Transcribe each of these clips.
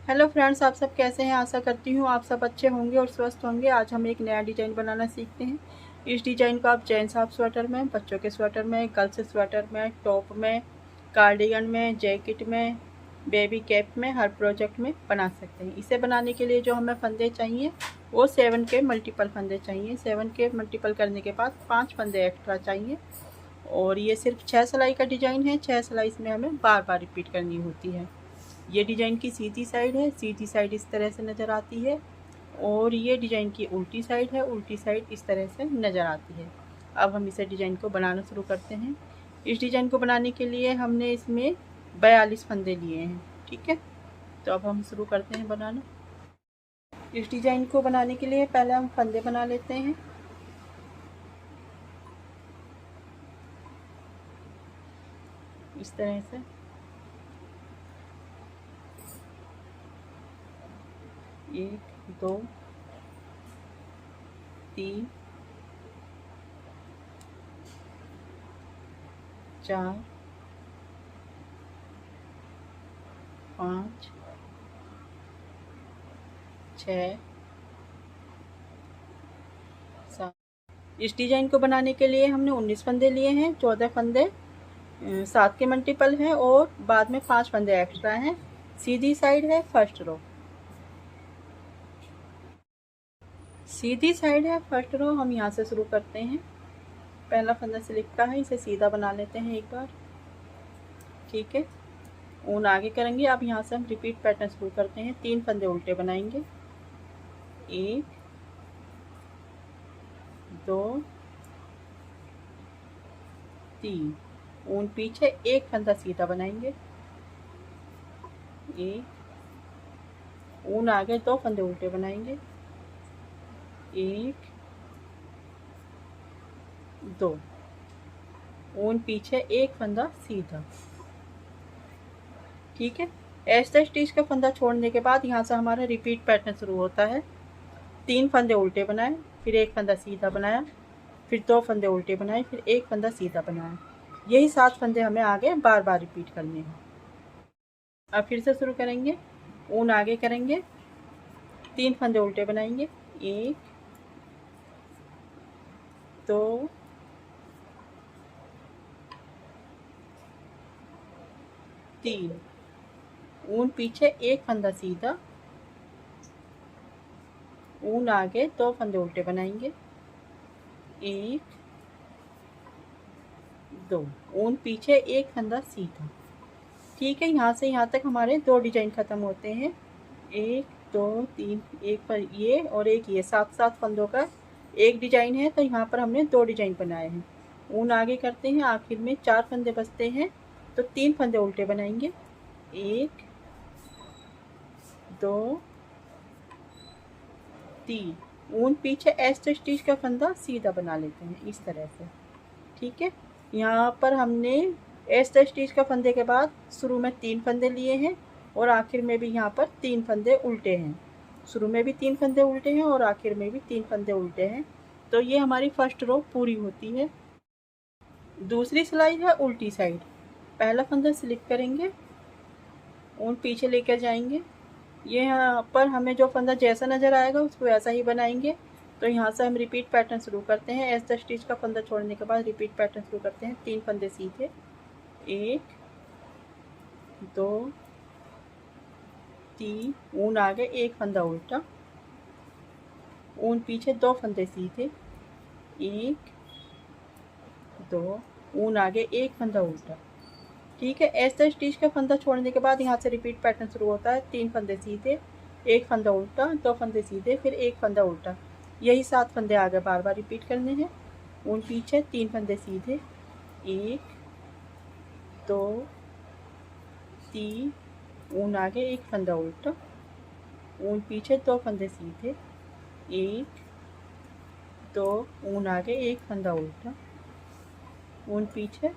Hello friends, आप सब कैसे हैं। आशा करती हूँ आप सब अच्छे होंगे और स्वस्थ होंगे। आज हम एक नया डिज़ाइन बनाना सीखते हैं। इस डिज़ाइन को आप जेंट्स हाफ स्वेटर में, बच्चों के स्वेटर में, गर्ल्स स्वेटर में, टॉप में, कार्डिगन में, जैकेट में, बेबी कैप में, हर प्रोजेक्ट में बना सकते हैं। इसे बनाने के लिए जो हमें फंदे चाहिए वो 7 के मल्टीपल फंदे चाहिए। 7 के मल्टीपल करने के बाद 5 फंदे एक्स्ट्रा चाहिए। और ये सिर्फ 6 सिलाई का डिज़ाइन है। 6 सिलाई इसमें हमें बार बार रिपीट करनी होती है। ये डिज़ाइन की सीधी साइड है। सीधी साइड इस तरह से नज़र आती है और ये डिज़ाइन की उल्टी साइड है। उल्टी साइड इस तरह से नज़र आती है। अब हम इसे डिज़ाइन को बनाना शुरू करते हैं। इस डिज़ाइन को बनाने के लिए हमने इसमें 42 फंदे लिए हैं। ठीक है, तो अब हम शुरू करते हैं बनाना। इस डिज़ाइन को बनाने के लिए पहले हम फंदे बना लेते हैं। इस तरह से 1 2 3 4 5 6 7। इस डिज़ाइन को बनाने के लिए हमने 19 फंदे लिए हैं। 14 फंदे 7 के मल्टीपल हैं और बाद में 5 फंदे एक्स्ट्रा हैं। सीधी साइड है फर्स्ट रो। सीधी साइड है फर्स्ट रो। हम यहाँ से शुरू करते हैं। पहला फंदा स्लिप का है, इसे सीधा बना लेते हैं एक बार। ठीक है, ऊन आगे करेंगे। अब यहाँ से हम रिपीट पैटर्न शुरू करते हैं। 3 फंदे उल्टे बनाएंगे। 1 2 3। ऊन पीछे, एक फंदा सीधा बनाएंगे। 1 ऊन आगे, 2 फंदे उल्टे बनाएंगे। 1 2 ऊन पीछे, एक फंदा सीधा। ठीक है, ऐसे स्टिच का फंदा छोड़ने के बाद यहाँ से हमारा रिपीट पैटर्न शुरू होता है। 3 फंदे उल्टे बनाए, फिर एक फंदा सीधा बनाया, फिर 2 फंदे उल्टे बनाए, फिर एक फंदा सीधा बनाया। यही 7 फंदे हमें आगे बार बार रिपीट करने हैं। अब फिर से शुरू करेंगे। ऊन आगे करेंगे, 3 फंदे उल्टे बनाएंगे। 1 2 3। ऊन पीछे, एक फंदा सीधा। ऊन आगे, 2 फंदे उल्टे बनाएंगे। 1 2 ऊन पीछे, एक फंदा सीधा। ठीक है, यहाँ से यहाँ तक हमारे 2 डिजाइन खत्म होते हैं। 1 2 3, एक पर ये और एक ये, 7 फंदों का एक डिजाइन है। तो यहाँ पर हमने 2 डिजाइन बनाए हैं। ऊन आगे करते हैं, आखिर में 4 फंदे बचते हैं तो 3 फंदे उल्टे बनाएंगे। 1 2 3। ऊन पीछे, एस्टर स्टिच का फंदा सीधा बना लेते हैं इस तरह से। ठीक है, यहाँ पर हमने एस्टर स्टिच का फंदे के बाद शुरू में 3 फंदे लिए हैं और आखिर में भी यहाँ पर 3 फंदे उल्टे हैं। शुरू में भी 3 फंदे उल्टे हैं और आखिर में भी 3 फंदे उल्टे हैं। तो ये हमारी फर्स्ट रो पूरी होती है। दूसरी सिलाई है उल्टी साइड। पहला फंदा स्लिप करेंगे, ऊन पीछे लेकर जाएंगे। ये यहाँ पर हमें जो फंदा जैसा नज़र आएगा उसको वैसा ही बनाएंगे। तो यहाँ से हम रिपीट पैटर्न शुरू करते हैं। एस्टर स्टिच का फंदा छोड़ने के बाद रिपीट पैटर्न शुरू करते हैं। 3 फंदे सीधे, 1 2 3। ऊन आगे, एक फंदा उल्टा। ऊन पीछे, 2 फंदे सीधे। 1 2 ऊन आगे, एक फंदा उल्टा। ठीक है, एस्टर स्टिच का फंदा छोड़ने के बाद यहाँ से रिपीट पैटर्न शुरू होता है। 3 फंदे सीधे, एक फंदा उल्टा, 2 फंदे सीधे, फिर एक फंदा उल्टा। यही 7 फंदे आगे बार बार रिपीट करने हैं। ऊन पीछे, 3 फंदे सीधे। 1 2 3। ऊन आगे, एक फंदा उल्टा। ऊन पीछे, 2 फंदे सीधे। 1 2 ऊन आगे, एक फंदा उल्टा। ऊन पीछे।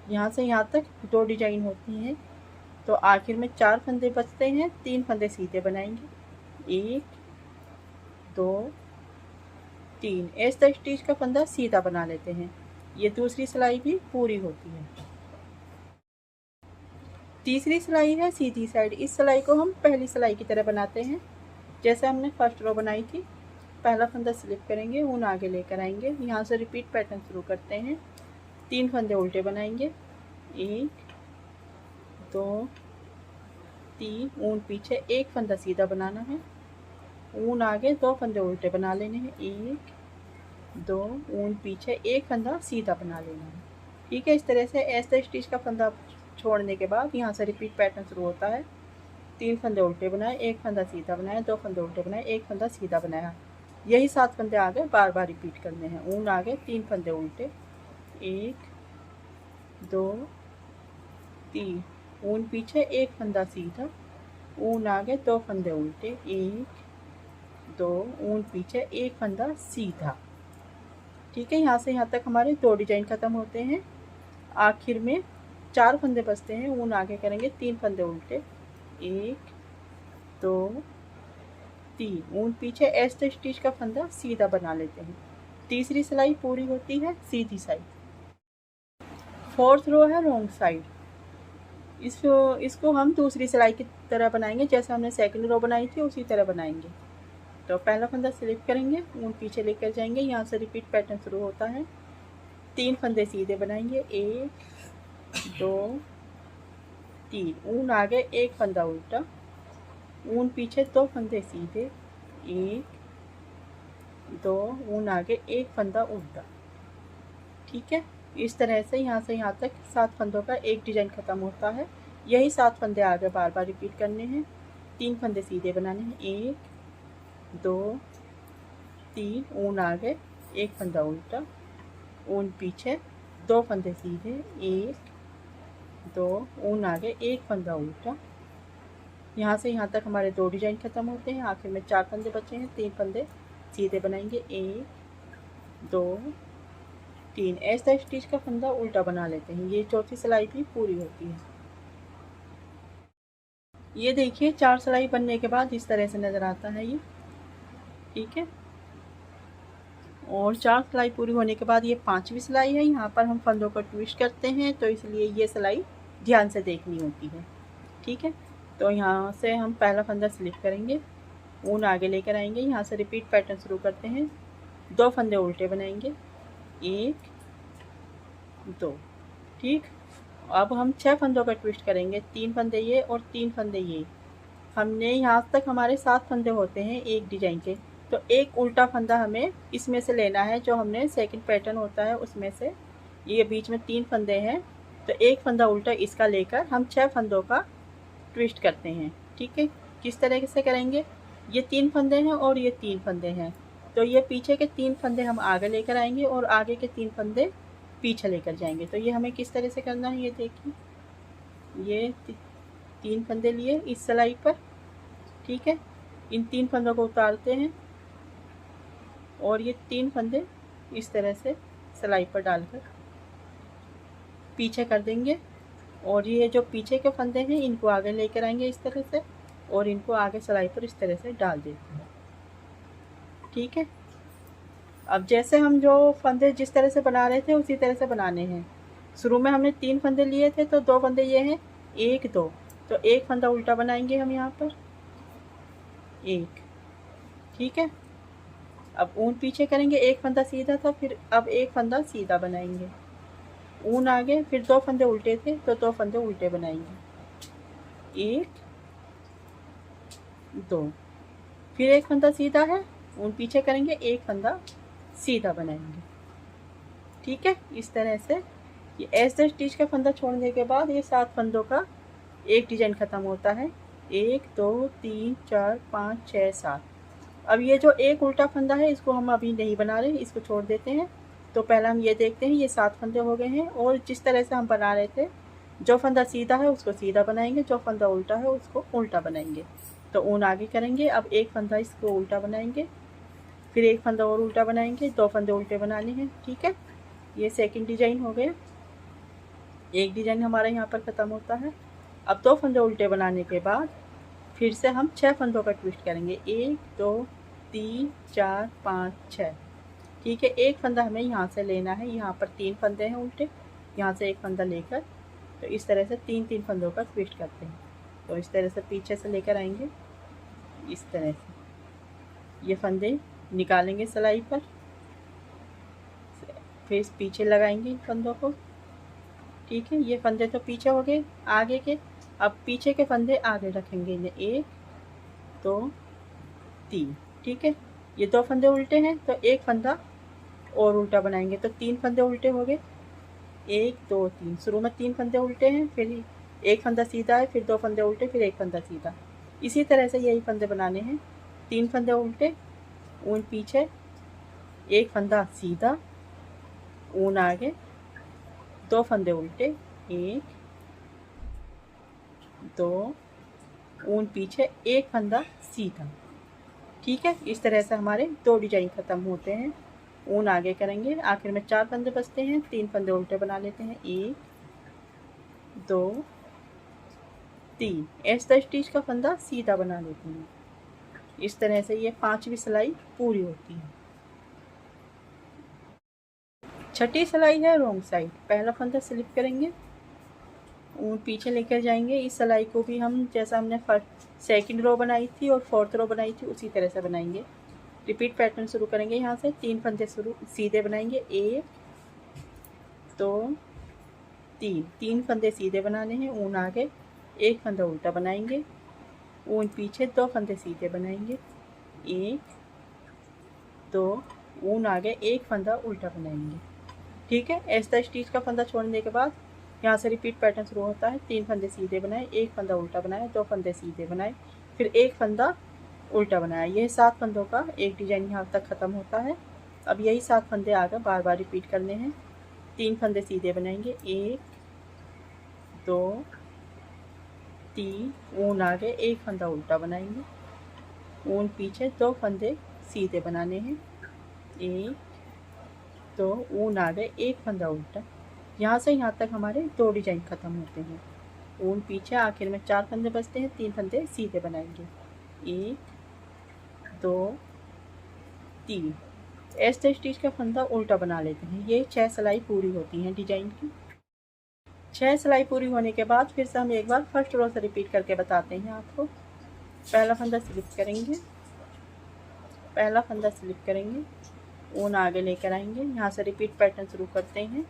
यहाँ से यहाँ तक 2 डिजाइन होती हैं। तो आखिर में 4 फंदे बचते हैं। 3 फंदे सीधे बनाएंगे। 1 2 3। एस्टर स्टिच का फंदा सीधा बना लेते हैं। ये दूसरी सिलाई भी पूरी होती है। तीसरी सिलाई है सीधी साइड। इस सिलाई को हम पहली सिलाई की तरह बनाते हैं। जैसे हमने फर्स्ट रो बनाई थी, पहला फंदा स्लिप करेंगे, ऊन आगे लेकर आएंगे, यहाँ से रिपीट पैटर्न शुरू करते हैं। 3 फंदे उल्टे बनाएंगे, 1 2 3, ऊन पीछे, 1 फंदा सीधा बनाना है, ऊन आगे, 2 फंदे उल्टे बना लेने हैं, 1 2, ऊन पीछे, 1 फंदा सीधा बना लेना है। ठीक है, इस तरह से ऐसे स्टिच का फंदा छोड़ने के बाद यहाँ से रिपीट पैटर्न शुरू होता है। 3 फंदे उल्टे बनाए, 1 फंदा सीधा बनाया, 2 फंदे उल्टे बनाए, 1 फंदा सीधा बनाया। यही 7 फंदे आगे बार बार रिपीट करने हैं। ऊन आगे, 3 फंदे उल्टे, 1 2 3, ऊन पीछे, 1 फंदा सीधा, ऊन आगे, 2 फंदे उल्टे, 1 2, ऊन पीछे, 1 फंदा सीधा। ठीक है, यहाँ से यहाँ तक हमारे 2 डिजाइन ख़त्म होते हैं। आखिर में 4 फंदे बचते हैं। ऊन आगे करेंगे, 3 फंदे उल्टे, 1 2 3, ऊन पीछे, ऐसे स्टिच का फंदा सीधा बना लेते हैं। तीसरी सिलाई पूरी होती है सीधी साइड। फोर्थ रो है रॉन्ग साइड। इसको हम दूसरी सिलाई की तरह बनाएंगे, जैसे हमने सेकंड रो बनाई थी उसी तरह बनाएंगे। तो पहला फंदा स्लिप करेंगे, ऊन पीछे लेकर जाएंगे, यहाँ से रिपीट पैटर्न शुरू होता है। 3 फंदे सीधे बनाएंगे, 1 2 3, ऊन आगे, 1 फंदा उल्टा, ऊन पीछे, 2 फंदे सीधे, 1 2, ऊन आगे, 1 फंदा उल्टा। ठीक है, इस तरह से यहाँ तक 7 फंदों का एक डिजाइन ख़त्म होता है। यही 7 फंदे आगे बार बार रिपीट करने हैं। 3 फंदे सीधे बनाने हैं, 1 2 3, ऊन आगे, 1 फंदा उल्टा, ऊन पीछे, 2 फंदे सीधे, 1 2, ऊन आगे, 1 फंदा उल्टा। यहाँ से यहाँ तक हमारे 2 डिजाइन ख़त्म होते हैं। आखिर में 4 फंदे बचे हैं। 3 फंदे सीधे बनाएंगे, 1 2 3, ऐसा स्टिच का फंदा उल्टा बना लेते हैं। ये चौथी सिलाई भी पूरी होती है। ये देखिए 4 सिलाई बनने के बाद इस तरह से नज़र आता है ये। ठीक है, और 4 सिलाई पूरी होने के बाद ये 5वीं सिलाई है। यहाँ पर हम फंदों को ट्विस्ट करते हैं, तो इसलिए ये सिलाई ध्यान से देखनी होती है। ठीक है, तो यहाँ से हम पहला फंदा स्लिप करेंगे, ऊन आगे लेकर आएंगे, यहाँ से रिपीट पैटर्न शुरू करते हैं। 2 फंदे उल्टे बनाएंगे, 1 2। ठीक, अब हम 6 फंदों का ट्विस्ट करेंगे। 3 फंदे ये और 3 फंदे ये। हमने यहाँ तक हमारे 7 फंदे होते हैं एक डिजाइन के, तो एक उल्टा फंदा हमें इसमें से लेना है, जो हमने सेकंड पैटर्न होता है उसमें से। ये बीच में 3 फंदे हैं, तो एक फंदा उल्टा इसका लेकर हम 6 फंदों का ट्विस्ट करते हैं। ठीक है, किस तरह से करेंगे, ये 3 फंदे हैं और ये 3 फंदे हैं, तो ये पीछे के 3 फंदे हम आगे लेकर आएंगे और आगे के 3 फंदे पीछे लेकर जाएंगे। तो ये हमें किस तरह से करना है, ये देखिए, ये 3 फंदे लिए इस सिलाई पर। ठीक है, इन 3 फंदों को उतारते हैं और ये 3 फंदे इस तरह से सिलाई पर डालकर पीछे कर देंगे, और ये जो पीछे के फंदे हैं इनको आगे लेकर आएंगे इस तरह से, और इनको आगे सिलाई पर इस तरह से डाल देते हैं। ठीक है, अब जैसे हम जो फंदे जिस तरह से बना रहे थे उसी तरह से बनाने हैं। शुरू में हमने 3 फंदे लिए थे, तो 2 फंदे ये हैं, 1 2, तो 1 फंदा उल्टा बनाएंगे हम यहाँ पर, 1। ठीक है, अब ऊन पीछे करेंगे, 1 फंदा सीधा था, फिर अब 1 फंदा सीधा बनाएंगे, ऊन आगे, फिर 2 फंदे उल्टे थे तो 2 फंदे उल्टे बनाएंगे, 1 2, फिर 1 फंदा सीधा है, ऊन पीछे करेंगे, 1 फंदा सीधा बनाएंगे। ठीक है, इस तरह से ये ऐसे स्टिच का फंदा छोड़ने के बाद ये 7 फंदों का एक डिजाइन ख़त्म होता है। 1 2 3 4 5 6 7। अब ये जो एक उल्टा फंदा है इसको हम अभी नहीं बना रहे, इसको छोड़ देते हैं। तो पहला हम ये देखते हैं, ये 7 फंदे हो गए हैं, और जिस तरह से हम बना रहे थे, जो फंदा सीधा है उसको सीधा बनाएंगे, जो फंदा उल्टा है उसको उल्टा बनाएंगे। तो ऊन आगे करेंगे, अब 1 फंदा इसको उल्टा बनाएंगे, फिर 1 फंदा और उल्टा बनाएंगे, 2 फंदे उल्टे बनाने हैं। ठीक है, ये सेकंड डिजाइन हो गया। एक डिजाइन हमारा यहाँ पर ख़त्म होता है। अब 2 फंदे उल्टे बनाने के बाद फिर से हम 6 फंदों का ट्विस्ट करेंगे, 1 2 3 4 5 6। ठीक है, 1 फंदा हमें यहाँ से लेना है, यहाँ पर 3 फंदे हैं उल्टे, यहाँ से 1 फंदा लेकर तो इस तरह से 3-3 फंदों पर ट्विस्ट करते हैं। तो इस तरह से पीछे से लेकर आएंगे, इस तरह से ये फंदे निकालेंगे सिलाई पर, फिर पीछे लगाएंगे फंदों को। ठीक है, ये फंदे तो पीछे हो गए आगे के। अब पीछे के फंदे आगे रखेंगे, इन्हें 1 2 3। ठीक है, ये 2 फंदे उल्टे हैं तो एक फंदा और उल्टा बनाएंगे, तो 3 फंदे उल्टे हो गए, 1 2 3। शुरू में 3 फंदे उल्टे हैं, फिर एक फंदा सीधा है, फिर 2 फंदे उल्टे, फिर एक फंदा सीधा। इसी तरह से यही फंदे बनाने हैं। 3 फंदे उल्टे, ऊन पीछे, एक फंदा सीधा, ऊन आगे, 2 फंदे उल्टे, 1 2, ऊन पीछे, एक फंदा सीधा। ठीक है, इस तरह से हमारे 2 डिजाइन ख़त्म होते हैं। ऊन आगे करेंगे, आखिर में 4 फंदे बचते हैं, 3 फंदे उल्टे बना लेते हैं, 1 2 3। ऐसा स्टिच का फंदा सीधा बना लेते हैं। इस तरह से ये 5वीं सिलाई पूरी होती है। 6ठी सिलाई है रॉन्ग साइड। पहला फंदा स्लिप करेंगे, ऊन पीछे लेकर जाएंगे। इस सिलाई को भी हम जैसा हमने सेकंड रो बनाई थी और 4th रो बनाई थी उसी तरह से बनाएंगे। रिपीट पैटर्न शुरू करेंगे। यहाँ से 3 फंदे शुरू सीधे बनाएंगे, 1 2 3। 3 फंदे सीधे बनाने हैं, ऊन आगे, एक फंदा उल्टा बनाएंगे, ऊन पीछे, 2 फंदे सीधे बनाएंगे, 1 2, ऊन आगे, एक फंदा उल्टा बनाएंगे। ठीक है, ऐसा स्टिच का फंदा छोड़ने के बाद यहाँ से रिपीट पैटर्न शुरू होता है। 3 फंदे सीधे बनाए, एक फंदा उल्टा बनाए, 2 फंदे सीधे बनाए, फिर एक फंदा उल्टा बनाया। यह 7 फंदों का एक डिजाइन यहाँ तक ख़त्म होता है। अब यही 7 फंदे आगे बार बार रिपीट करने हैं। 3 फंदे सीधे बनाएंगे, 1 2 3, ऊन आगे, एक फंदा उल्टा बनाएंगे, ऊन पीछे, 2 फंदे सीधे बनाने हैं, 1 2, ऊन आगे, एक फंदा उल्टा। यहाँ से यहाँ तक हमारे 2 डिजाइन ख़त्म होते हैं। ऊन पीछे, आखिर में 4 फंदे बचते हैं, 3 फंदे सीधे बनाएंगे, 1 2 3। ऐसे स्टिच का फंदा उल्टा बना लेते हैं। ये 6 सिलाई पूरी होती हैं डिजाइन की। 6 सिलाई पूरी होने के बाद फिर से हम एक बार फर्स्ट रो से रिपीट करके बताते हैं आपको। पहला फंदा स्लिप करेंगे, पहला फंदा स्लिप करेंगे, ऊन आगे लेकर आएंगे। यहाँ से रिपीट पैटर्न शुरू करते हैं।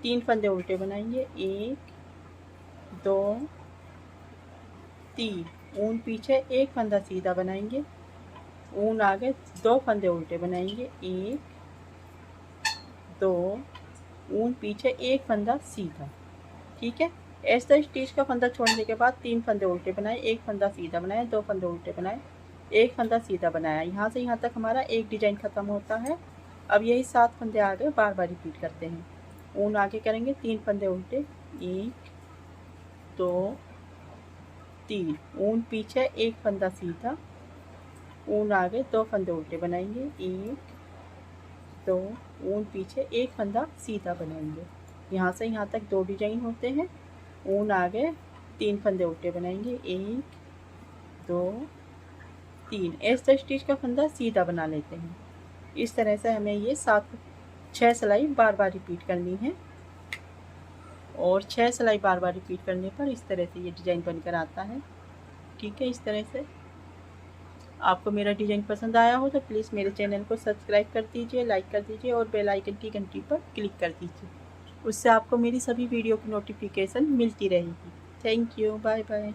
3 फंदे उल्टे बनाएंगे, 1 2 3, ऊन पीछे, एक फंदा सीधा बनाएंगे, ऊन आगे, 2 फंदे उल्टे बनाएंगे, 1 2, ऊन पीछे, एक फंदा सीधा। ठीक है, ऐसा स्टिच का फंदा छोड़ने के बाद 3 फंदे उल्टे बनाए, एक फंदा सीधा बनाया, 2 फंदे उल्टे बनाए, एक फंदा सीधा बनाया। यहाँ से यहाँ तक हमारा एक डिजाइन ख़त्म होता है। अब यही 7 फंदे आगे बार बार रिपीट करते हैं। ऊन आगे करेंगे, 3 फंदे उल्टे, 1 2 3, ऊन पीछे, एक फंदा सीधा, ऊन आगे, 2 फंदे उल्टे बनाएंगे, 1 2, ऊन पीछे, एक फंदा सीधा बनाएंगे। यहाँ से यहाँ तक 2 डिजाइन होते हैं। ऊन आगे, 3 फंदे उल्टे बनाएंगे, 1 2 3। ऐसा स्टिच का फंदा सीधा बना लेते हैं। इस तरह से हमें ये 6 सिलाई बार बार रिपीट करनी है और 6 सिलाई बार बार रिपीट करने पर इस तरह से ये डिज़ाइन बनकर आता है। ठीक है, इस तरह से आपको मेरा डिज़ाइन पसंद आया हो तो प्लीज़ मेरे चैनल को सब्सक्राइब कर दीजिए, लाइक कर दीजिए और बेल आइकन की घंटी पर क्लिक कर दीजिए। उससे आपको मेरी सभी वीडियो की नोटिफिकेशन मिलती रहेगी। Thank you, bye bye.